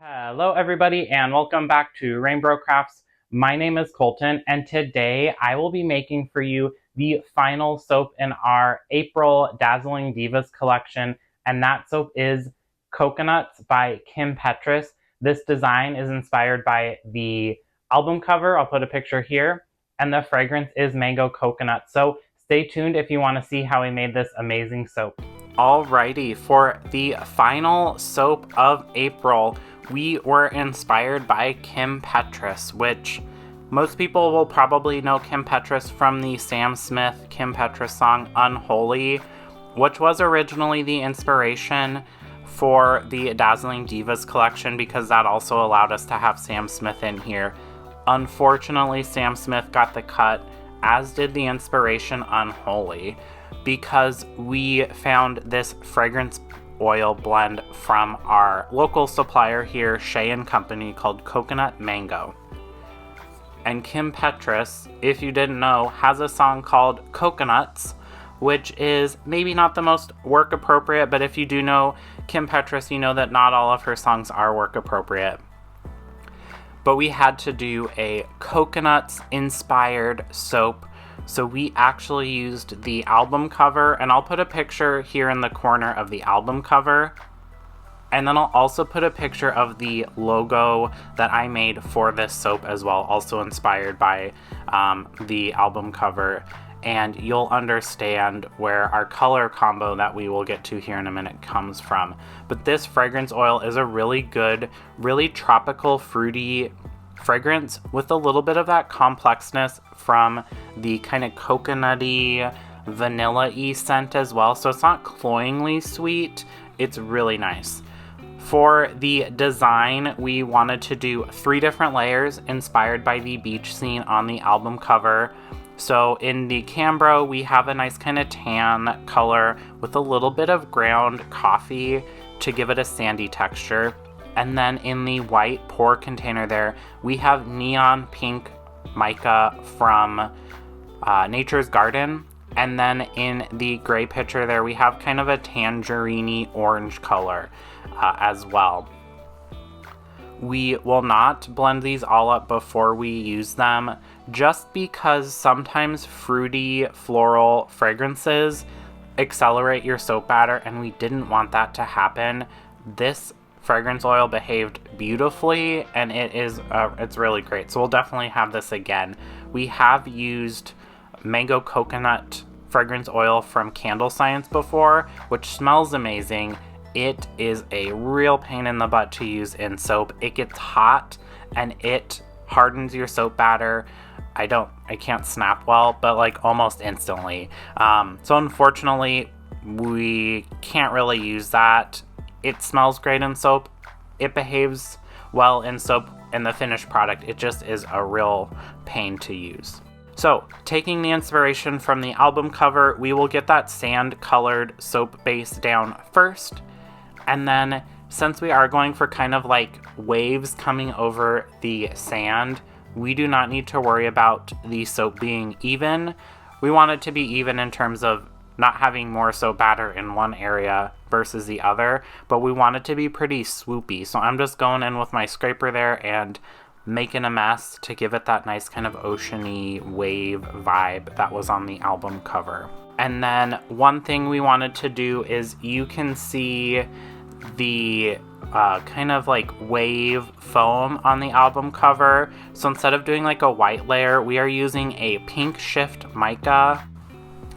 Hello everybody and welcome back to RainBro Crafts. My name is Colton and today I will be making for you the final soap in our April Dazzling Divas collection, and that soap is Coconuts by Kim Petras. This design is inspired by the album cover. I'll put a picture here, and the fragrance is Mango Coconut. So stay tuned if you want to see how we made this amazing soap. Alrighty, for the final soap of April, we were inspired by Kim Petras, which most people will probably know Kim Petras from the Sam Smith Kim Petras song Unholy, which was originally the inspiration for the Dazzling Divas collection because that also allowed us to have Sam Smith in here. Unfortunately, Sam Smith got the cut, as did the inspiration Unholy, because we found this fragrance oil blend from our local supplier here, Shea & Company, called Coconut Mango. And Kim Petras, if you didn't know, has a song called Coconuts, which is maybe not the most work appropriate, but if you do know Kim Petras, you know that not all of her songs are work appropriate. But we had to do a coconuts inspired soap. So we actually used the album cover, and I'll put a picture here in the corner of the album cover. And then I'll also put a picture of the logo that I made for this soap as well, also inspired by the album cover. And you'll understand where our color combo that we will get to here in a minute comes from. But this fragrance oil is a really good, really tropical, fruity fragrance with a little bit of that complexness from the kind of coconutty, vanilla-y scent as well. So it's not cloyingly sweet, it's really nice. For the design, we wanted to do 3 different layers inspired by the beach scene on the album cover. So in the Cambro, we have a nice kind of tan color with a little bit of ground coffee to give it a sandy texture. And then in the white pour container there, we have neon pink mica from Nature's Garden. And then in the gray pitcher there, we have kind of a tangerine orange color as well. We will not blend these all up before we use them, just because sometimes fruity floral fragrances accelerate your soap batter, and we didn't want that to happen. This fragrance oil behaved beautifully, and it's really great. So we'll definitely have this again. We have used Mango Coconut fragrance oil from Candle Science before, which smells amazing. It is a real pain in the butt to use in soap. It gets hot and it hardens your soap batter. I can't snap well, but like almost instantly. So unfortunately, we can't really use that. It smells great in soap. It behaves well in soap. In the finished product, it just is a real pain to use. So, taking the inspiration from the album cover, we will get that sand-colored soap base down first. And then, since we are going for kind of like waves coming over the sand, we do not need to worry about the soap being even. We want it to be even in terms of not having more soap batter in one area versus the other, but we want it to be pretty swoopy. So I'm just going in with my scraper there and making a mess to give it that nice kind of oceany wave vibe that was on the album cover. And then one thing we wanted to do is you can see the kind of like wave foam on the album cover. So instead of doing like a white layer, we are using a pink shift mica.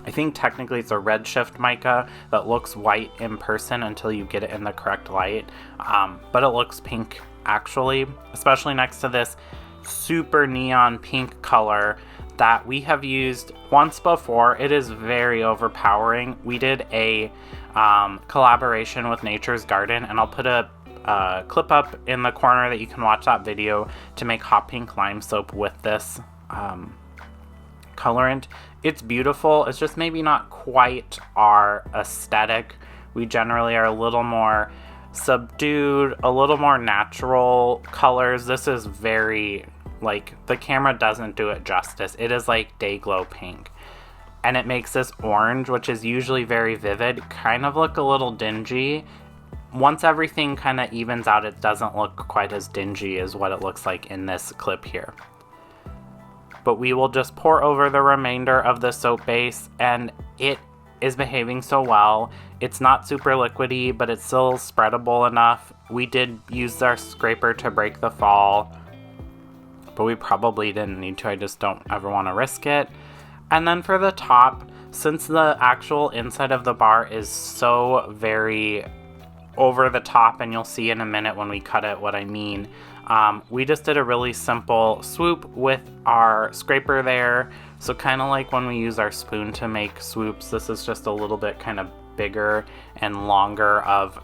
I think technically it's a red shift mica that looks white in person until you get it in the correct light. But it looks pink actually, especially next to this super neon pink color that we have used once before. It is very overpowering. We did a collaboration with Nature's Garden, and I'll put a clip up in the corner that you can watch that video to make hot pink lime soap with this colorant. It's beautiful. It's just maybe not quite our aesthetic. We generally are a little more subdued, a little more natural colors. This is very, like, the camera doesn't do it justice. It is like day glow pink. And it makes this orange, which is usually very vivid, kind of look a little dingy once everything kind of evens out, it doesn't look quite as dingy as what it looks like in this clip here. But we will just pour over the remainder of the soap base, and it is behaving so well. It's not super liquidy, but it's still spreadable enough. We did use our scraper to break the fall, but we probably didn't need to. I just don't ever want to risk it. And then for the top, since the actual inside of the bar is so very over the top, and you'll see in a minute when we cut it what I mean, we just did a really simple swoop with our scraper there. So kind of like when we use our spoon to make swoops, this is just a little bit kind of bigger and longer of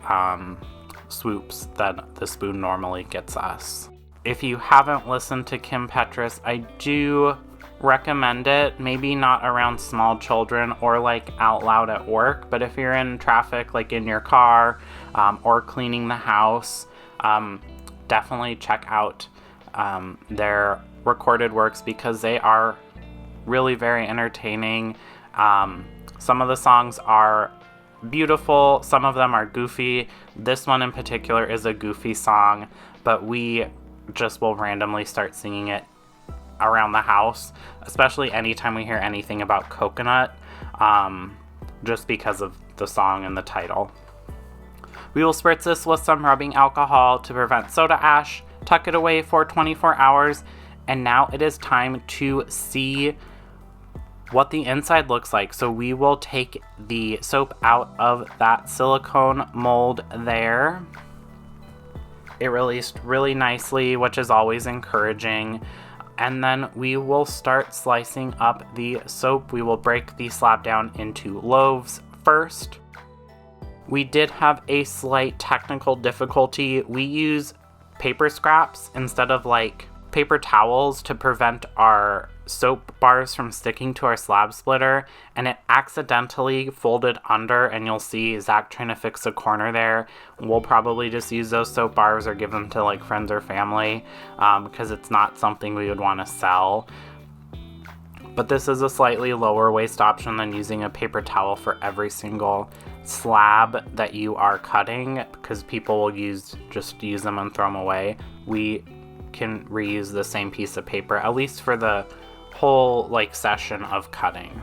swoops than the spoon normally gets us. If you haven't listened to Kim Petras, I do recommend it. Maybe not around small children or like out loud at work, but if you're in traffic, like in your car or cleaning the house, definitely check out their recorded works because they are really very entertaining. Some of the songs are beautiful, some of them are goofy. This one in particular is a goofy song, but we just will randomly start singing it around the house, especially anytime we hear anything about coconut, just because of the song and the title. We will spritz this with some rubbing alcohol to prevent soda ash, tuck it away for 24 hours, and now it is time to see what the inside looks like. So we will take the soap out of that silicone mold there. It released really nicely, which is always encouraging. And then we will start slicing up the soap. We will break the slab down into loaves first. We did have a slight technical difficulty. We use paper scraps instead of like paper towels to prevent our soap bars from sticking to our slab splitter, and it accidentally folded under, and you'll see Zac trying to fix a corner there. We'll probably just use those soap bars or give them to like friends or family because it's not something we would want to sell. But this is a slightly lower waste option than using a paper towel for every single slab that you are cutting, because people will just use them and throw them away. We can reuse the same piece of paper, at least for the whole like session of cutting.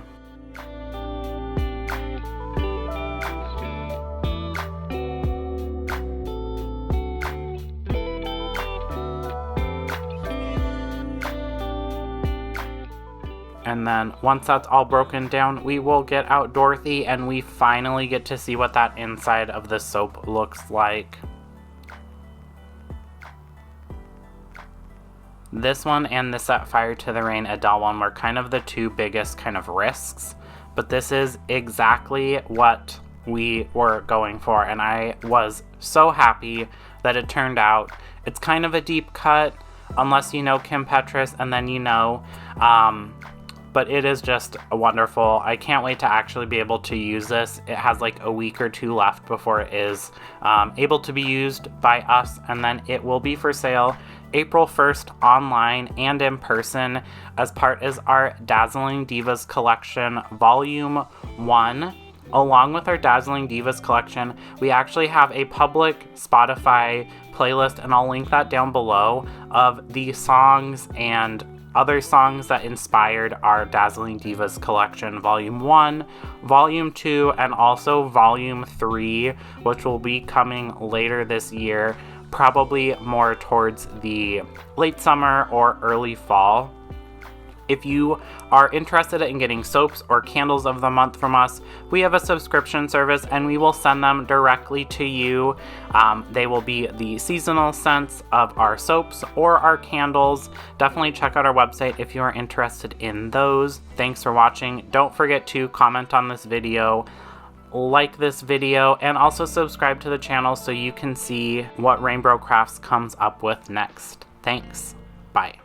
And then once that's all broken down, we will get out Dorothy, and we finally get to see what that inside of the soap looks like. This one and the Set Fire to the Rain Adele one were kind of the two biggest kind of risks, but this is exactly what we were going for, and I was so happy that it turned out. It's kind of a deep cut, unless you know Kim Petras, and then you know, but it is just wonderful. I can't wait to actually be able to use this. It has like a week or two left before it is able to be used by us, and then it will be for sale April 1st online and in person as part of our Dazzling Divas collection volume 1. Along with our Dazzling Divas collection, we actually have a public Spotify playlist, and I'll link that down below, of the songs and other songs that inspired our Dazzling Divas collection volume 1, volume 2, and also volume 3, which will be coming later this year, probably more towards the late summer or early fall. If you are interested in getting soaps or candles of the month from us, we have a subscription service, and we will send them directly to you. They will be the seasonal scents of our soaps or our candles. Definitely check out our website if you are interested in those. Thanks for watching. Don't forget to comment on this video, like this video, and also subscribe to the channel so you can see what RainBro Crafts comes up with next. Thanks. Bye.